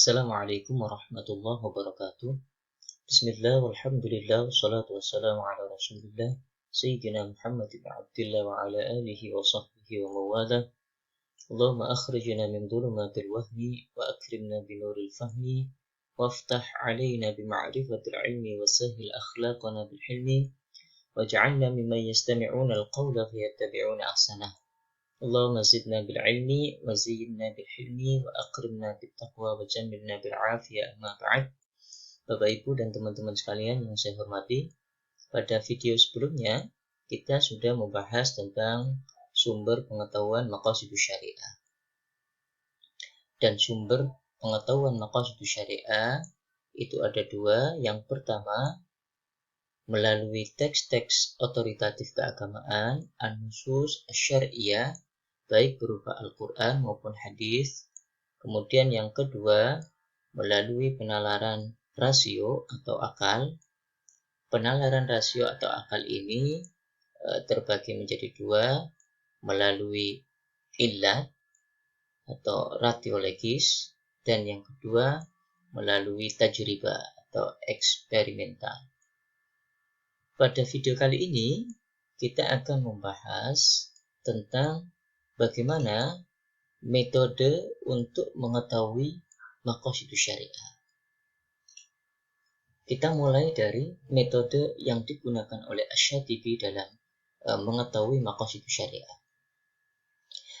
Assalamualaikum warahmatullahi wabarakatuh. Bismillah walhamdulillah wassalatu wassalamu ala rasulillah Sayyidina Muhammad ibn Abdillah wa ala alihi wa sahbihi wa mawala. Allahumma akhrijna min dhulumatil wahmi wa akrimna binuril fahmi waftah alayna bima'rifatil ilmi wa sahil akhlaqana bil hilmi waj'alna mimman yastami'una al-qawla fayattabi'una ahsanah. Allahumma zidna bil ilmi wa zayyinna bil hilmi wa akrimna bit taqwa wa jannibna bil afiyah amma ba'd. Bapak Ibu dan teman-teman sekalian yang saya hormati, pada video sebelumnya kita sudah membahas tentang sumber pengetahuan maqasidus syariah. Dan sumber pengetahuan maqasidus syariah itu ada dua. Yang pertama, melalui teks-teks otoritatif keagamaan, an-nusus asy-syar'iyyah, baik berupa Al-Quran maupun hadis. Kemudian yang kedua, melalui penalaran rasio atau akal. Penalaran rasio atau akal ini terbagi menjadi dua, melalui illat atau ratiologis, dan yang kedua melalui tajribah atau eksperimental. Pada video kali ini kita akan membahas tentang bagaimana metode untuk mengetahui maqasidus syariah. Kita mulai dari metode yang digunakan oleh Asy-Syatibi dalam mengetahui maqasidus syariah.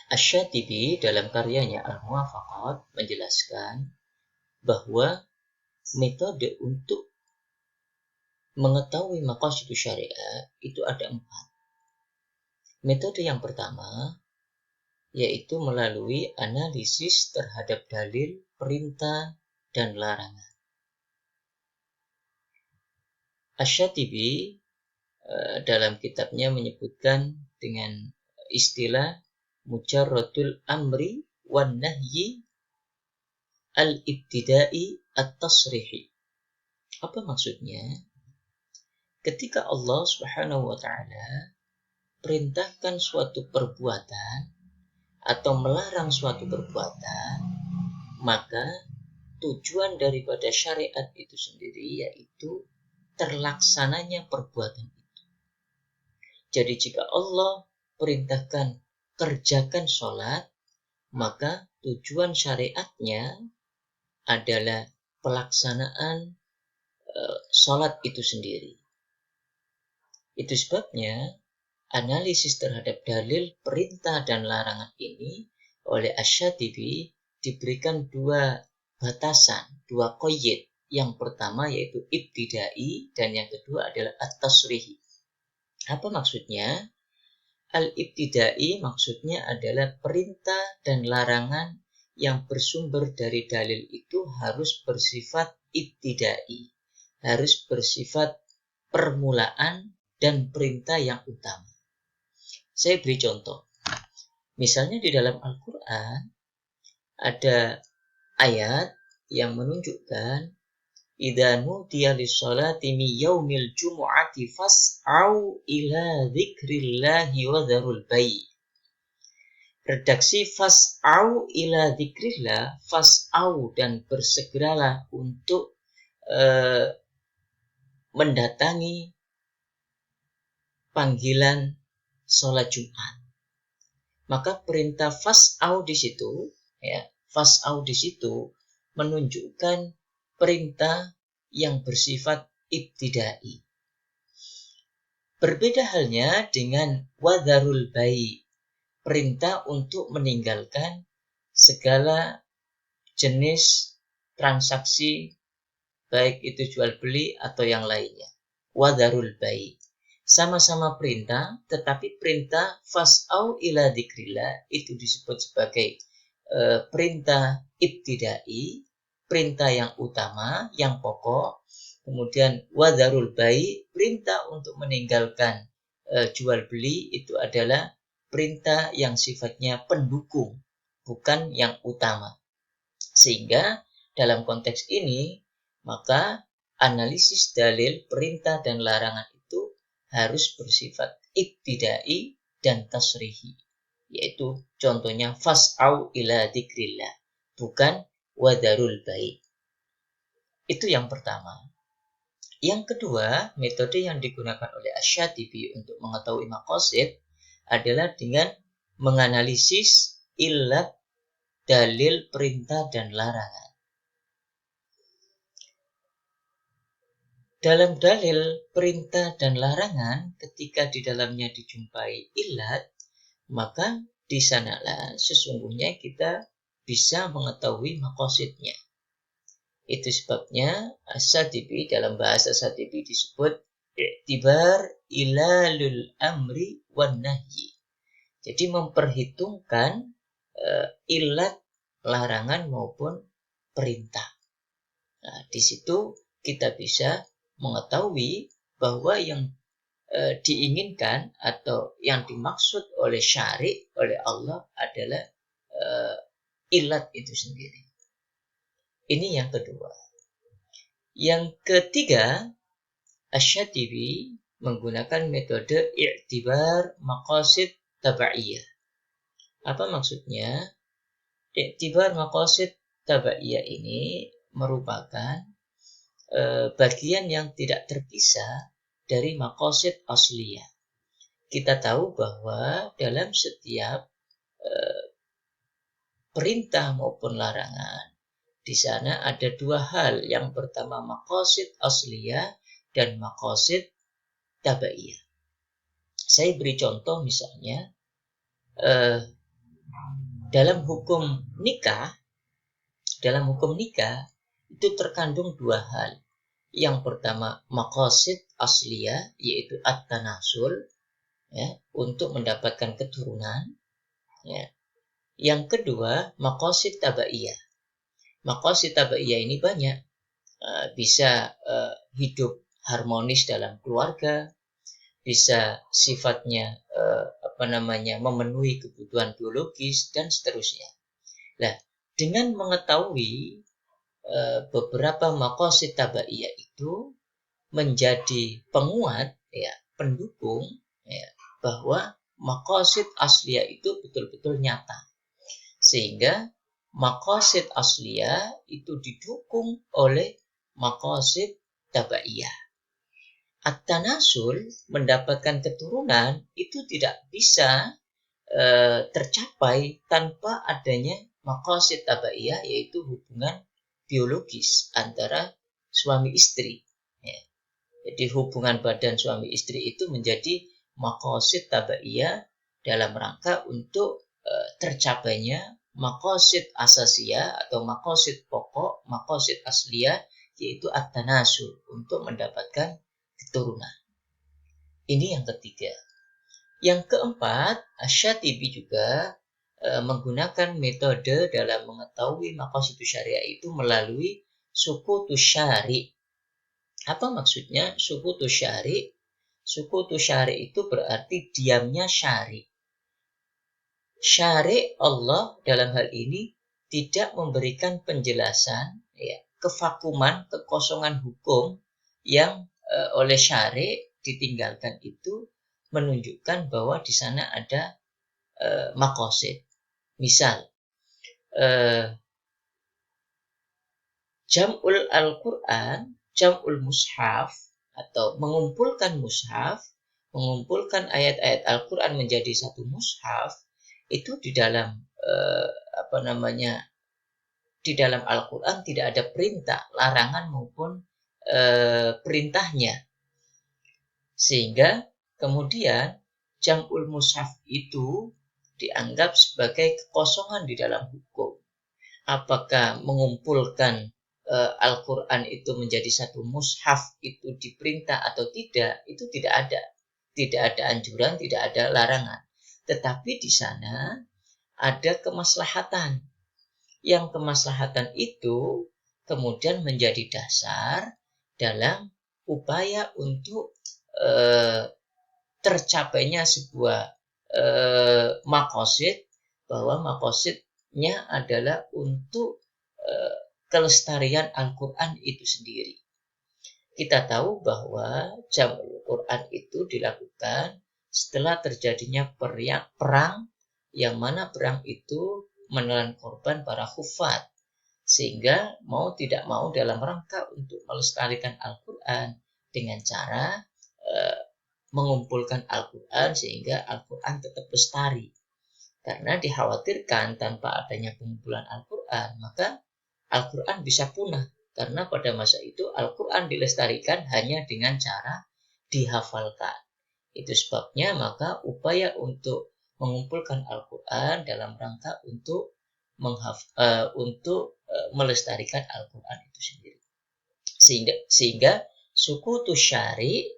Asy-Syatibi dalam karyanya Al-Muwafaqat menjelaskan bahwa metode untuk mengetahui maqasidus syariah itu ada 4. Metode yang pertama yaitu melalui analisis terhadap dalil, perintah, dan larangan. Asy-Syatibi dalam kitabnya menyebutkan dengan istilah mujarradul amri wan nahyi al-ibtida'i at-tasrihi. Apa maksudnya? Ketika Allah Subhanahu wa taala perintahkan suatu perbuatan atau melarang suatu perbuatan, maka tujuan daripada syariat itu sendiri yaitu terlaksananya perbuatan itu. Jadi jika Allah perintahkan kerjakan sholat, maka tujuan syariatnya adalah pelaksanaan sholat itu sendiri. Itu sebabnya analisis terhadap dalil, perintah, dan larangan ini oleh Asy-Syatibi diberikan dua batasan, dua qayd. Yang pertama yaitu ibtidai dan yang kedua adalah at-tasrihi. Apa maksudnya? Al-ibtidai maksudnya adalah perintah dan larangan yang bersumber dari dalil itu harus bersifat ibtidai, harus bersifat permulaan dan perintah yang utama. Saya beri contoh. Misalnya di dalam Al-Quran ada ayat yang menunjukkan idza nudiya lis-sholati min yaumil jumu'ati fas'au ila dzikrillahi wa dzarul bai'. Redaksi fas'au ila dzikrillah, fas'au dan bersegeralah untuk mendatangi panggilan sholat Jumat. Maka perintah fas'au di situ, ya, fas'au di situ menunjukkan perintah yang bersifat ibtidai. Berbeda halnya dengan wadharul bai', perintah untuk meninggalkan segala jenis transaksi, baik itu jual beli atau yang lainnya. Wadharul bai'. Sama-sama perintah, tetapi perintah fas'au ila dzikrillah itu disebut sebagai perintah ibtidai, perintah yang utama, yang pokok. Kemudian wadharul bai', perintah untuk meninggalkan jual beli itu adalah perintah yang sifatnya pendukung, bukan yang utama. Sehingga dalam konteks ini, maka analisis dalil, perintah dan larangan itu harus bersifat ibtidai dan tasrihi. Yaitu contohnya fas'au ila dzikrillah, bukan wa darul bai'. Itu yang pertama. Yang kedua, metode yang digunakan oleh Asy-Syatibi untuk mengetahui maqasid adalah dengan menganalisis illat dalil perintah dan larangan. Dalam dalil perintah dan larangan, ketika di dalamnya dijumpai illat, maka di sanalah sesungguhnya kita bisa mengetahui maqasidnya. Itu sebabnya Asy-Syatibi, dalam bahasa Syatibi disebut i'tibar ilalul amri wan nahyi. Jadi memperhitungkan illat larangan maupun perintah. Nah, di situ kita bisa mengetahui bahwa yang diinginkan atau yang dimaksud oleh syari' oleh Allah adalah illat itu sendiri. Ini yang kedua. Yang ketiga, Asy-Syatibi menggunakan metode i'tibar maqasid tabaiyah. Apa maksudnya? I'tibar maqasid tabaiyah ini merupakan bagian yang tidak terpisah dari maqasid asliyah. Kita tahu bahwa dalam setiap perintah maupun larangan, di sana ada dua hal. Yang pertama maqasid asliyah dan maqasid tabaiyah. Saya beri contoh misalnya, dalam hukum nikah itu terkandung dua hal. Yang pertama maqasid asliyah, yaitu at-tanasul, ya, untuk mendapatkan keturunan, ya. Yang kedua maqasid tabaiyah. Maqasid tabaiyah ini banyak, bisa hidup harmonis dalam keluarga, bisa sifatnya memenuhi kebutuhan biologis dan seterusnya. Nah, dengan mengetahui beberapa maqasid tabaiyah itu menjadi penguat, ya, pendukung, ya, bahwa maqasid asliyah itu betul-betul nyata, sehingga maqasid asliyah itu didukung oleh maqasid tabaiyah. At-tanasul, mendapatkan keturunan, itu tidak bisa tercapai tanpa adanya maqasid tabaiyah, yaitu hubungan biologis antara suami istri. Ya. Jadi hubungan badan suami istri itu menjadi maqasid tabaiyah dalam rangka untuk tercapainya maqasid asasiyah atau maqasid pokok, maqasid asliyah, yaitu at-tanasul, untuk mendapatkan keturunan. Ini yang ketiga. Yang keempat, Asy-Syatibi juga menggunakan metode dalam mengetahui maqasid syariah itu melalui sukutus syari'. Apa maksudnya sukutus syari'? Sukutus syari' itu berarti diamnya syari'. Syari' Allah dalam hal ini tidak memberikan penjelasan, ya, kevakuman, kekosongan hukum yang oleh syari' ditinggalkan itu menunjukkan bahwa di sana ada maqasid. Misal, jam'ul Al-Quran, jam'ul mushaf, atau mengumpulkan mushaf, mengumpulkan ayat-ayat Al-Quran menjadi satu mushaf, itu di dalam di dalam Al-Quran tidak ada perintah, larangan maupun perintahnya. Sehingga kemudian jam'ul mushaf itu dianggap sebagai kekosongan di dalam hukum. Apakah mengumpulkan Al-Quran itu menjadi satu mushaf itu diperintah atau tidak, itu tidak ada. Tidak ada anjuran, tidak ada larangan. Tetapi di sana ada kemaslahatan. Yang kemaslahatan itu kemudian menjadi dasar dalam upaya untuk tercapainya sebuah maqasid, bahwa maqasidnya adalah untuk kelestarian Al-Quran itu sendiri. Kita tahu bahwa jam'ul Quran itu dilakukan setelah terjadinya perang, yang mana perang itu menelan korban para hufat, Sehingga mau tidak mau dalam rangka untuk melestarikan Al-Quran dengan cara mengumpulkan Al-Quran sehingga Al-Quran tetap lestari. Karena dikhawatirkan tanpa adanya pengumpulan Al-Quran, maka Al-Quran bisa punah. Karena pada masa itu Al-Quran dilestarikan hanya dengan cara dihafalkan. Itu sebabnya maka upaya untuk mengumpulkan Al-Quran dalam rangka untuk melestarikan Al-Quran itu sendiri. Sehingga sukutu syari,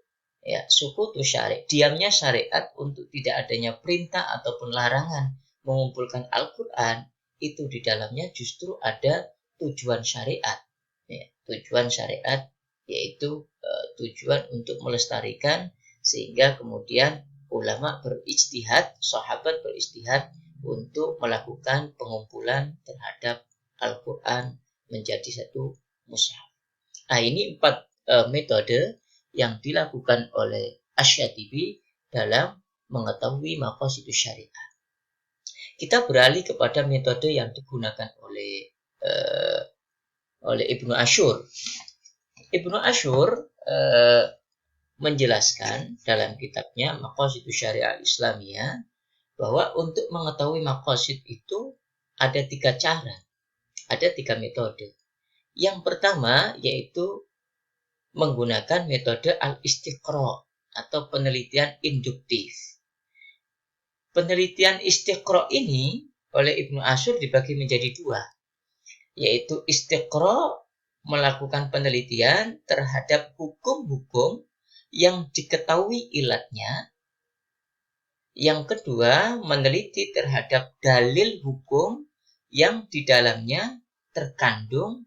sukutu syari, diamnya syariat untuk tidak adanya perintah ataupun larangan mengumpulkan Al-Quran, itu di dalamnya justru ada tujuan syariat. Tujuan syariat yaitu tujuan untuk melestarikan, sehingga kemudian ulama berijtihad, sahabat berijtihad untuk melakukan pengumpulan terhadap Al-Quran menjadi satu mushaf. Nah, ini 4 metode yang dilakukan oleh Asy-Syatibi dalam mengetahui maqasidus syariah. Kita beralih kepada metode yang digunakan oleh Ibnu Asyur. Ibnu Asyur menjelaskan dalam kitabnya Maqasidus Syariah Islamiyah bahwa untuk mengetahui maqasid itu ada 3 cara, ada 3 metode. Yang pertama yaitu menggunakan metode al-istiqra atau penelitian induktif. Penelitian istiqra ini oleh Ibnu Asyur dibagi menjadi 2, yaitu istiqra melakukan penelitian terhadap hukum-hukum yang diketahui ilatnya. Yang kedua, meneliti terhadap dalil hukum yang di dalamnya terkandung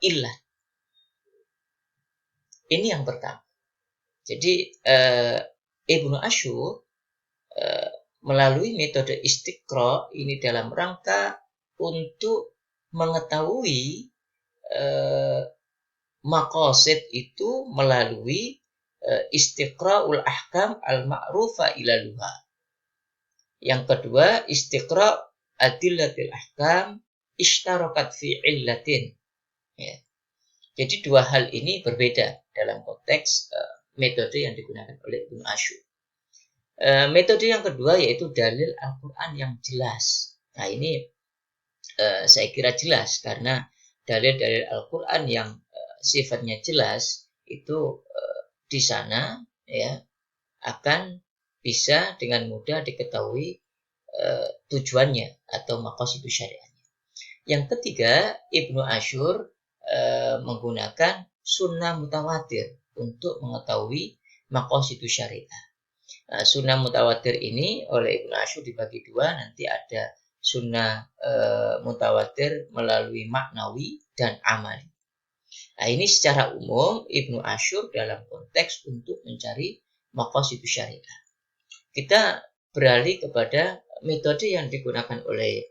ilat. Ini yang pertama. Jadi Ibnu Asyur melalui metode istiqra ini dalam rangka untuk mengetahui maqasid itu melalui istiqra'ul ahkam al-ma'rufa ilaluha. Yang kedua, istiqra' adillatil ahkam ishtarakat fi illatin. Ya. Jadi 2 hal ini berbeda dalam konteks metode yang digunakan oleh Ibnu Asyur. Metode yang kedua yaitu dalil Al-Quran yang jelas. Nah, ini saya kira jelas karena dalil-dalil Al-Quran yang sifatnya jelas itu di sana ya akan bisa dengan mudah diketahui tujuannya atau maqasidus syariahnya. Yang ketiga, Ibnu Asyur menggunakan sunnah mutawatir untuk mengetahui maqasidus syariah. Sunnah mutawatir ini oleh Ibnu Asyur dibagi 2, nanti ada sunnah mutawatir melalui maknawi dan amali. Nah, ini secara umum Ibnu Asyur dalam konteks untuk mencari maqasidus syariah. Kita beralih kepada metode yang digunakan oleh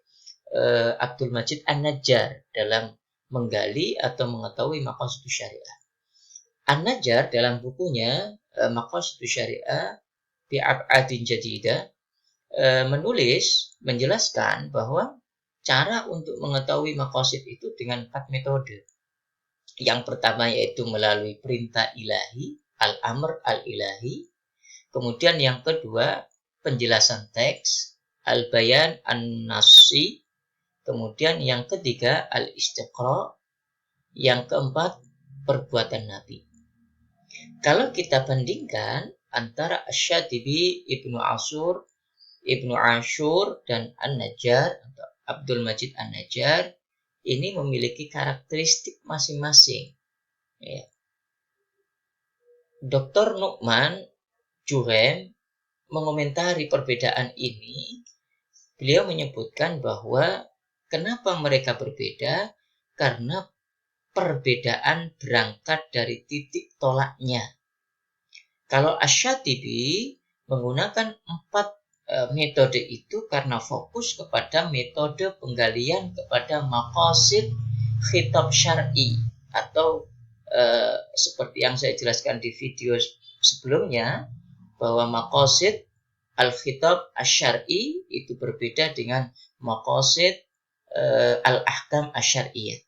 Abdul Majid An-Najjar dalam menggali atau mengetahui maqasidus syariah. An-Najjar dalam bukunya Maqasidus Syariah bi Ab'adin Jadidah menjelaskan bahwa cara untuk mengetahui maqasid itu dengan 4 metode. Yang pertama yaitu melalui perintah ilahi, al-amr al-ilahi. Kemudian yang kedua, penjelasan teks, al-bayan an-nassi. Kemudian yang ketiga, al-istiqra. Yang keempat, perbuatan Nabi. Kalau kita bandingkan antara Asy-Syatibi, Ibnu Asyur dan An-Najjar atau Abdul Majid An-Najjar, ini memiliki karakteristik masing-masing. Ya. Dr. Nu'man Juhem mengomentari perbedaan ini. Beliau menyebutkan bahwa kenapa mereka berbeda? Karena perbedaan berangkat dari titik tolaknya. Kalau Asy-Syatibi menggunakan 4 metode itu karena fokus kepada metode penggalian kepada maqasid khitab syar'i atau seperti yang saya jelaskan di video sebelumnya bahwa maqasid al-khitab asy-syar'i itu berbeda dengan maqasid al-ahkam asy-syar'iyyah.